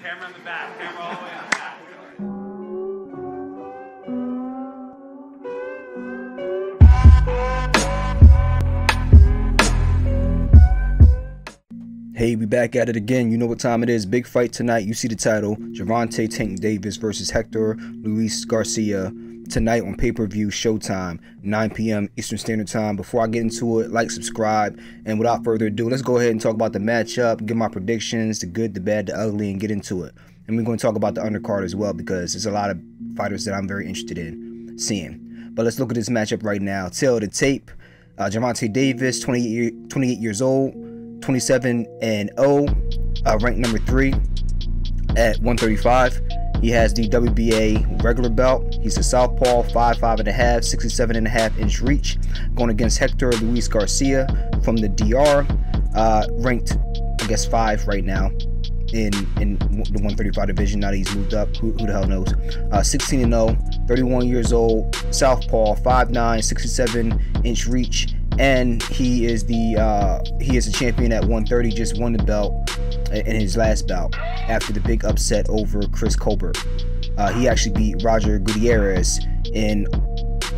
Camera on the back. Camera all the way on the back. Hey, we back at it again. You know what time it is. Big fight tonight. You see the title. Gervonta Tank Davis versus Hector Luis Garcia. Tonight on pay-per-view, Showtime, 9 p.m. Eastern Standard Time. Before I get into it, like, subscribe, and without further ado, let's go ahead and talk about the matchup, give my predictions, the good, the bad, the ugly, and get into it. And we're going to talk about the undercard as well, because there's a lot of fighters that I'm very interested in seeing. But let's look at this matchup right now. Tail of the tape, Gervonta Davis, 28 years old, 27-0, ranked number 3 at 135. He has the WBA regular belt. He's a southpaw, 5'5.5", 67.5-inch reach, going against Hector Luis Garcia from the DR, ranked, I guess, 5 right now in the 135 division. Now that he's moved up, who the hell knows? 16-0, 31 years old, southpaw, 5'9", 67-inch reach, and he is a champion at 130. Just won the belt in his last bout after the big upset over Chris Colbert. He actually beat Roger Gutierrez in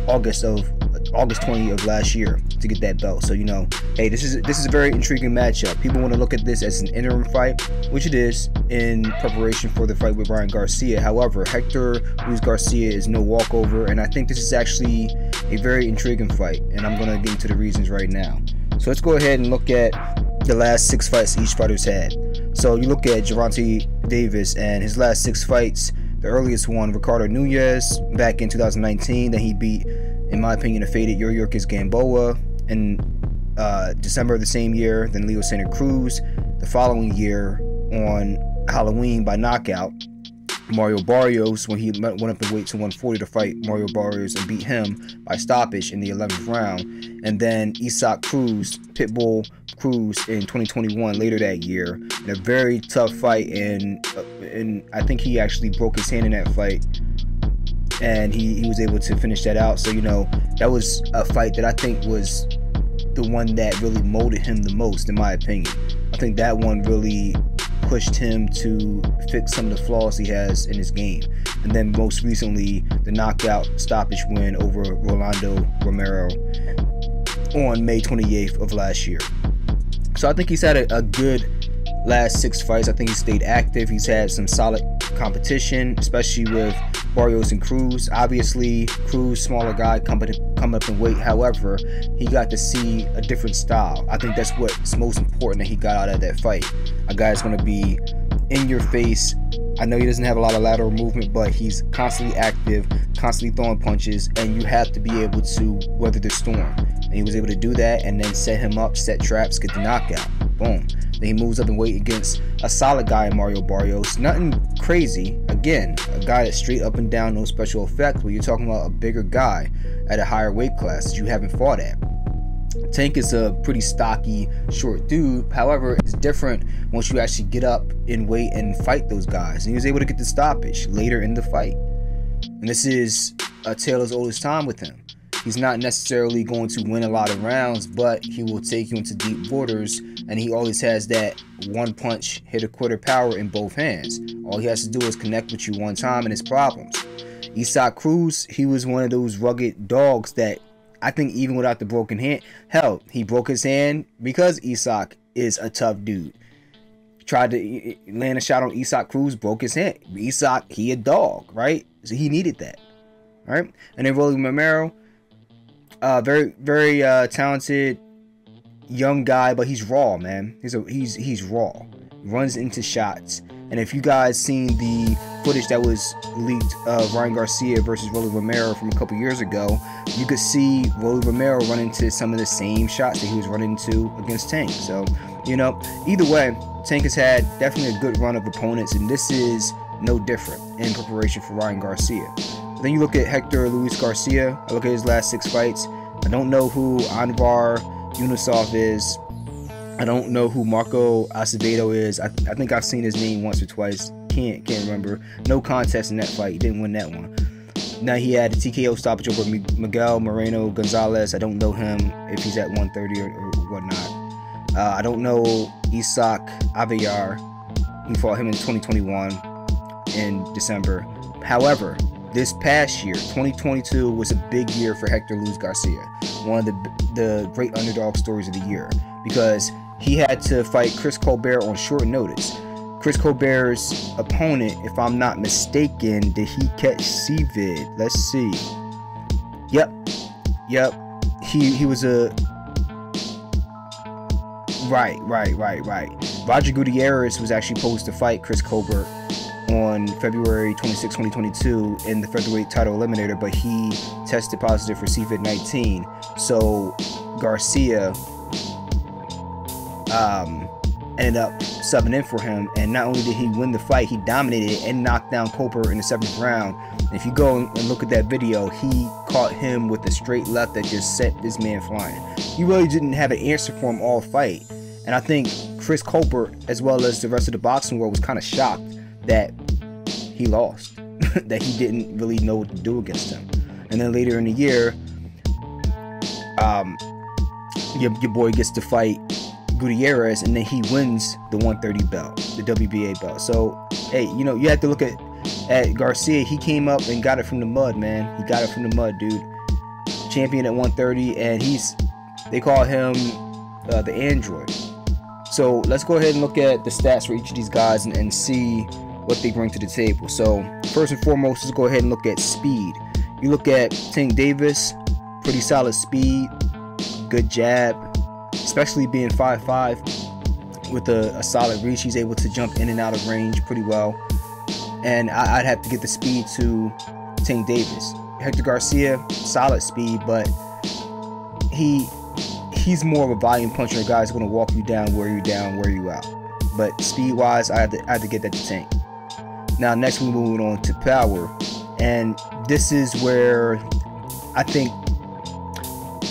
August 20 of last year to get that belt. So, you know, hey, this is a very intriguing matchup. People want to look at this as an interim fight, which it is, in preparation for the fight with Ryan Garcia. However, Hector Luis Garcia is no walkover, and I think this is actually a very intriguing fight, and I'm going to get into the reasons right now. So let's go ahead and look at the last 6 fights each fighter's had. So you look at Gervonta Davis and his last 6 fights. The earliest one, Ricardo Nunez, back in 2019. Then he beat, in my opinion, a faded Yuriorkis Gamboa in December of the same year. Then Leo Santa Cruz the following year on Halloween by knockout. Mario Barrios, when he went up in weight to 140 to fight Mario Barrios and beat him by stoppage in the 11th round. And then Isaac Cruz, Pitbull Cruz in 2021, later that year, in a very tough fight, and I think he actually broke his hand in that fight, and he was able to finish that out. So, you know, that was a fight that I think was the one that really molded him the most, in my opinion. I think that one really pushed him to fix some of the flaws he has in his game. And then most recently, the knockout stoppage win over Rolando Romero on May 28th of last year. So I think he's had a good last 6 fights. I think he stayed active. He's had some solid competition, especially with Barrios and Cruz. Obviously, Cruz, smaller guy, come up in weight. However, he got to see a different style. I think that's what's most important that he got out of that fight. A guy that's going to be in your face. I know he doesn't have a lot of lateral movement, but he's constantly active, constantly throwing punches, and you have to be able to weather the storm. And he was able to do that, and then set him up, set traps, get the knockout. Boom. Then he moves up in weight against a solid guy in Mario Barrios. Nothing crazy. Again, a guy that's straight up and down, no special effects, but you're talking about a bigger guy at a higher weight class that you haven't fought at. Tank is a pretty stocky, short dude. However, it's different once you actually get up in weight and fight those guys. And he was able to get the stoppage later in the fight. And this is a tale as old as time with him. He's not necessarily going to win a lot of rounds, but he will take you into deep waters, and he always has that one punch, hit a quitter power in both hands. All he has to do is connect with you one time and it's problems. Isaac Cruz, he was one of those rugged dogs that I think even without the broken hand, hell, he broke his hand because Isaac is a tough dude. Tried to land a shot on Isaac Cruz, broke his hand. Isaac, he a dog, right? So he needed that, right? And then Rolly Romero, very talented young guy, but he's raw, man. He's raw. Runs into shots. And if you guys seen the footage that was leaked of Ryan Garcia versus Rolly Romero from a couple years ago, you could see Rolly Romero run into some of the same shots that he was running into against Tank. So, you know, either way, Tank has had definitely a good run of opponents, and this is no different in preparation for Ryan Garcia. Then you look at Hector Luis Garcia. I look at his last 6 fights. I don't know who Anvar Unisov is. I don't know who Marco Acevedo is. I think I've seen his name once or twice. Can't remember. No contest in that fight. He didn't win that one. Now he had a TKO stoppage over Miguel Moreno Gonzalez. I don't know him if he's at 130 or whatnot. I don't know Isaac Avillar. He fought him in 2021 in December. However, this past year, 2022, was a big year for Hector Garcia. One of the great underdog stories of the year, because he had to fight Chris Colbert on short notice. Chris Colbert's opponent, if I'm not mistaken, did he catch CVID? Let's see. Yep. He was a right. Roger Gutierrez was actually supposed to fight Chris Colbert on February 26, 2022 in the featherweight title eliminator, but he tested positive for COVID-19. So Garcia ended up subbing in for him, and not only did he win the fight, he dominated and knocked down Colbert in the 7th round. And if you go and look at that video, he caught him with a straight left that just sent this man flying. He really didn't have an answer for him all fight, and I think Chris Colbert, as well as the rest of the boxing world, was kind of shocked that he lost, that he didn't really know what to do against him. And then later in the year, your boy gets to fight Gutierrez, and then he wins the 130 belt, the WBA belt. So hey, you have to look at Garcia. He came up and got it from the mud, man. He got it from the mud, dude. Champion at 130, and they call him the android. So let's go ahead and look at the stats for each of these guys and see what they bring to the table. So first and foremost, let's go ahead and look at speed. You look at Tank Davis, pretty solid speed, good jab, especially being 5'5", with a solid reach. He's able to jump in and out of range pretty well. And I'd have to get the speed to Tank Davis. Hector Garcia, solid speed, but he's more of a volume puncher, a guy who's going to walk you down, wear you out. But speed-wise, I had to get that to Tank. Now, next we're moving on to power. And this is where I think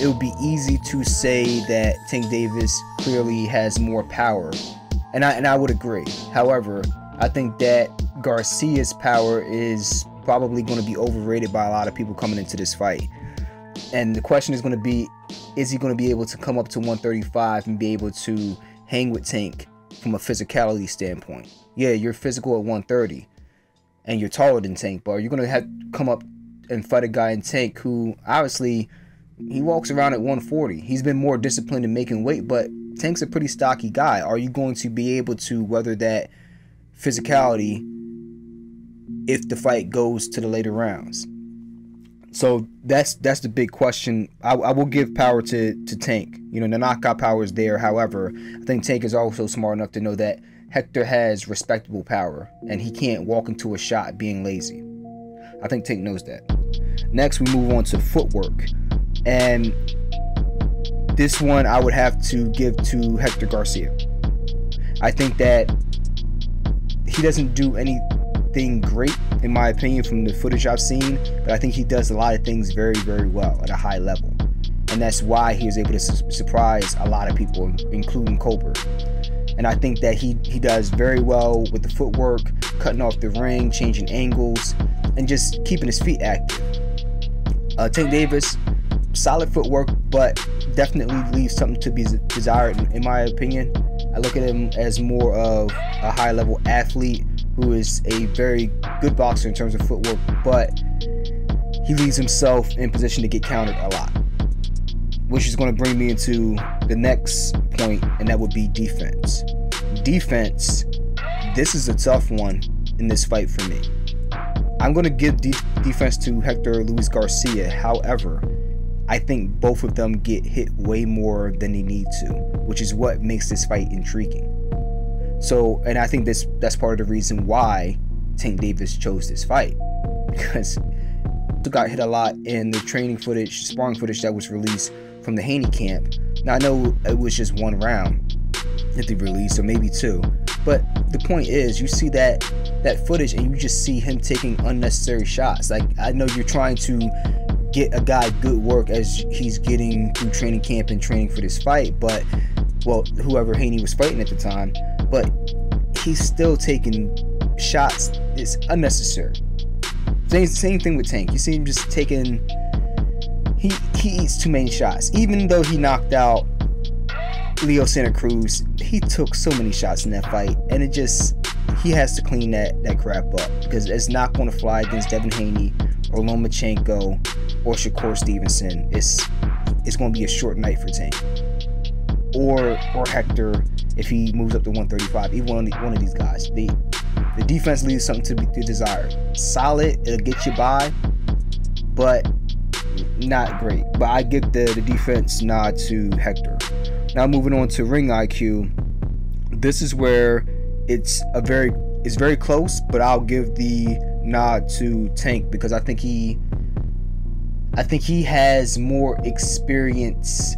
it would be easy to say that Tank Davis clearly has more power. And I would agree. However, I think that Garcia's power is probably going to be overrated by a lot of people coming into this fight. And the question is going to be, is he going to be able to come up to 135 and be able to hang with Tank from a physicality standpoint? Yeah, you're physical at 130 and you're taller than Tank, but you're going to have to come up and fight a guy in Tank who obviously he walks around at 140. He's been more disciplined in making weight, but Tank's a pretty stocky guy. Are you going to be able to weather that physicality if the fight goes to the later rounds? So that's the big question. I will give power to Tank. The knockout power is there. However, I think Tank is also smart enough to know that Hector has respectable power and he can't walk into a shot being lazy. I think Tank knows that. Next, we move on to footwork. And this one I would have to give to Hector Garcia. I think that he doesn't do anything great, in my opinion, from the footage I've seen, but I think he does a lot of things very, very well at a high level. And that's why he was able to surprise a lot of people, including Colbert. And I think that he does very well with the footwork, cutting off the ring, changing angles, and just keeping his feet active. Tank Davis, solid footwork, but definitely leaves something to be desired, in my opinion. I look at him as more of a high-level athlete who is a very good boxer in terms of footwork, but he leaves himself in position to get countered a lot, which is going to bring me into the next point, and that would be defense. Defense, this is a tough one in this fight for me. I'm going to give defense to Hector Garcia. However, I think both of them get hit way more than they need to, which is what makes this fight intriguing. So, and I think that's part of the reason why Tank Davis chose this fight, because he got hit a lot in the training footage, sparring footage that was released from the Haney camp. Now, I know it was just one round that they released, or maybe two, but the point is, you see that footage and you just see him taking unnecessary shots. Like, I know you're trying to get a guy good work as he's getting through training camp and training for this fight, but, well, whoever Haney was fighting at the time, but he's still taking shots. It's unnecessary. Same thing with Tank. You see him just taking, he eats too many shots. Even though he knocked out Leo Santa Cruz, he took so many shots in that fight, and he has to clean that crap up, because it's not going to fly against Devin Haney or Lomachenko or Shakur Stevenson. It's going to be a short night for Tank or Hector if he moves up to 135. Either one of these guys. The defense leaves something to be desired. Solid, it'll get you by, but not great. But I give the defense nod to Hector. Now moving on to ring IQ. This is where it's very close, but I'll give the nod to Tank, because I think he has more experience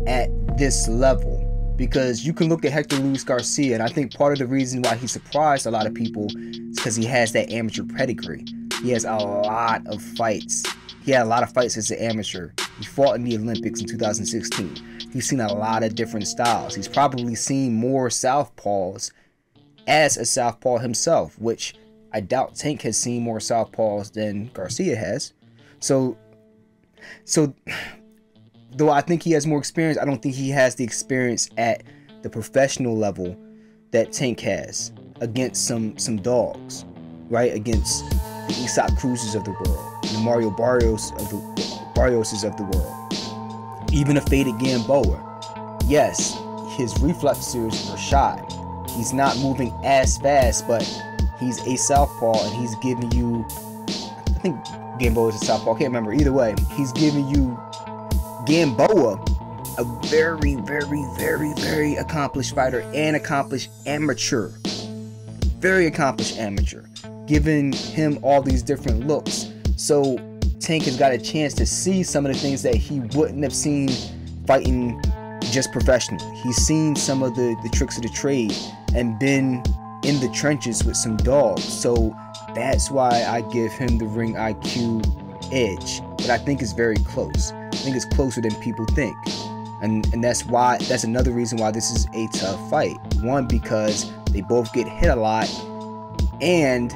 at this level. Because you can look at Hector Luis Garcia, and I think part of the reason why he surprised a lot of people is because he has that amateur pedigree. He has a lot of fights. He had a lot of fights as an amateur. He fought in the Olympics in 2016. He's seen a lot of different styles. He's probably seen more southpaws as a southpaw himself, which I doubt Tank has seen more southpaws than Garcia has. So though I think he has more experience, I don't think he has the experience at the professional level that Tank has against some dogs, right? Against the Isaac Cruzes of the world, the Mario Barrioses of the world, even a faded Gamboa. Yes, his reflexes are shot. He's not moving as fast, but he's a southpaw, and he's giving you, I think Gamboa is a southpaw, I can't remember. Either way, he's giving you Gamboa, a very, very, very, very accomplished fighter and accomplished amateur. Very accomplished amateur. Giving him all these different looks. So Tank has got a chance to see some of the things that he wouldn't have seen fighting just professionally. He's seen some of the tricks of the trade and been in the trenches with some dogs. So that's why I give him the ring IQ edge. But I think it's very close. I think it's closer than people think. And that's another reason why this is a tough fight. One, because they both get hit a lot, and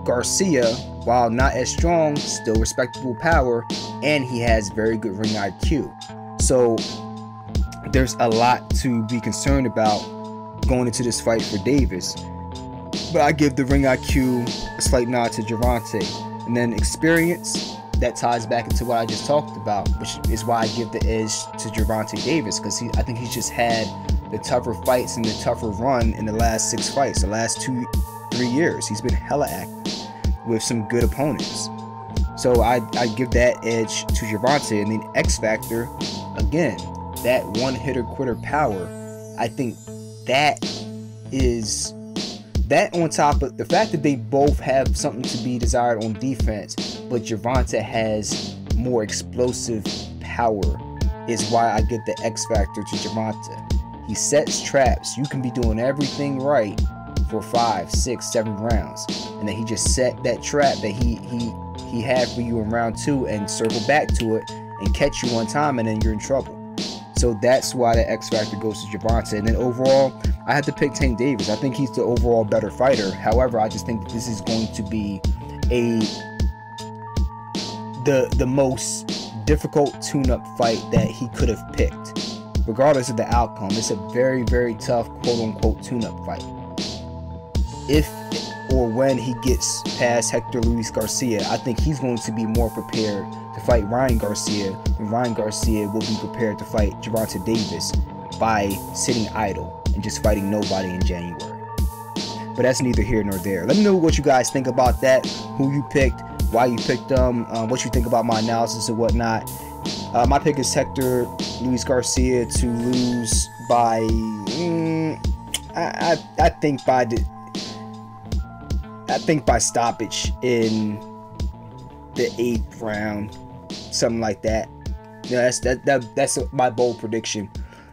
Garcia, while not as strong, still respectable power, and he has very good ring IQ. So there's a lot to be concerned about going into this fight for Davis. But I give the ring IQ a slight nod to Gervonta. And then experience, that ties back into what I just talked about, which is why I give the edge to Gervonta Davis, because I think he's just had the tougher fights and the tougher run in the last 6 fights, the last 2-3 years. He's been hella active with some good opponents. So I give that edge to Gervonta. And then X Factor, again, that one-hitter quitter power, I think that is... That on top of the fact that they both have something to be desired on defense, but Gervonta has more explosive power, is why I give the X Factor to Gervonta. He sets traps. You can be doing everything right for 5, 6, 7 rounds, and then he just set that trap that he had for you in round 2 and circle back to it and catch you one time, and then you're in trouble. So that's why the X Factor goes to Gervonta. And then overall, I had to pick Tank Davis. I think he's the overall better fighter. However, I just think that this is going to be the most difficult tune-up fight that he could have picked. Regardless of the outcome, it's a very, very tough quote-unquote tune-up fight. If or when he gets past Hector Luis Garcia, I think he's going to be more prepared to fight Ryan Garcia, and Ryan Garcia will be prepared to fight Gervonta Davis by sitting idle and just fighting nobody in January. But that's neither here nor there. Let me know what you guys think about that, who you picked, why you picked them, what you think about my analysis and whatnot. My pick is Hector Luis Garcia to lose by, I think by stoppage in the 8th round, something like that. Yeah, that's my bold prediction.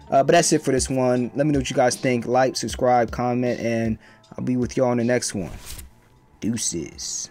But that's it for this one. Let me know what you guys think. Like, subscribe, comment, and I'll be with y'all on the next one. Deuces.